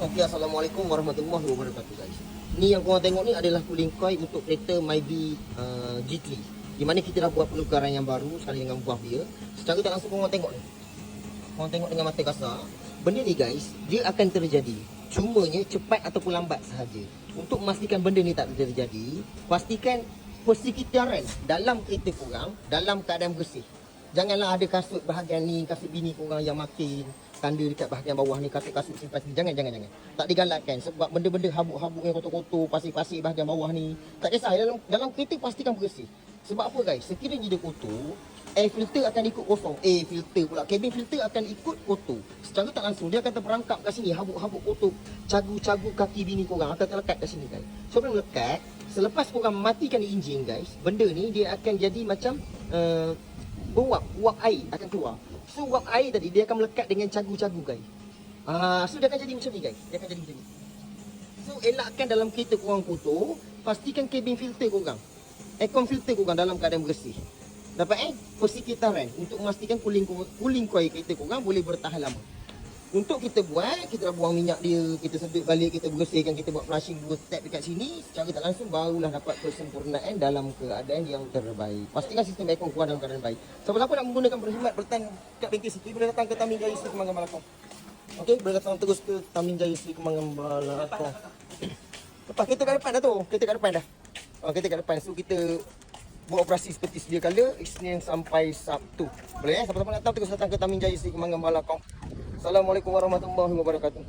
Okey, Assalamualaikum warahmatullahi wabarakatuh guys. Ni yang korang tengok ni adalah cooling coil untuk kereta Myvi G3. Di mana kita dah buat penukaran yang baru sekali dengan buah dia. Secara tak langsung korang tengok ni. Korang tengok dengan mata kasar. Benda ni guys, dia akan terjadi. Cumanya cepat ataupun lambat sahaja. Untuk memastikan benda ni tak terjadi, pastikan persekitaran dalam kereta korang dalam keadaan bersih. Janganlah ada kasut bahagian ni, kasut bini korang yang makin tanda dekat bahagian bawah ni, kasut simpan sini. Jangan. Tak digalakkan sebab benda-benda habuk-habuk yang kotor-kotor, pasir-pasir bahagian bawah ni. Tak kisah, dalam kereta pastikan bersih. Sebab apa guys? Sekiranya dia kotor, air filter akan ikut kosong. Cabin filter akan ikut kotor. Secara tak langsung dia akan terperangkap kat sini, habuk-habuk kotor, cagu-cagu kaki bini korang akan terlekat kat sini guys. So bila melekat, selepas korang matikan enjin guys, benda ni dia akan jadi macam uap air akan keluar. So uap air tadi dia akan melekat dengan cagu-cagu guys. So dia akan jadi macam ni guys. So elakkan dalam kereta korang kotor, pastikan cabin filter korang, aircon filter korang dalam keadaan bersih. Dapat persekitaran untuk memastikan cooling coil kereta korang boleh bertahan lama. Untuk kita buat, kita dah buang minyak dia, kita sedut balik, kita bersihkan, kita buat flushing dua step dekat sini. Secara tak langsung barulah dapat kesempurnaan dalam keadaan yang terbaik. Pastikan sistem aircon keluar dalam keadaan baik. Siapa-siapa nak menggunakan berkhidmat bertahan kat bengkel Siti, boleh datang ke Tamin Jaya Sri Kembangan Melakong. Okey, boleh datang terus ke Tamin Jaya Sri Kembangan Melakong. Lepas kereta kat depan dah tu, kereta kat depan dah. Kereta kat depan, so kita buat operasi seperti sedia kala, Isnin sampai Sabtu. Boleh siapa-siapa nak datang terus datang ke Tamin Jaya Sri Kembangan Melakong. Assalamualaikum warahmatullahi wabarakatuh.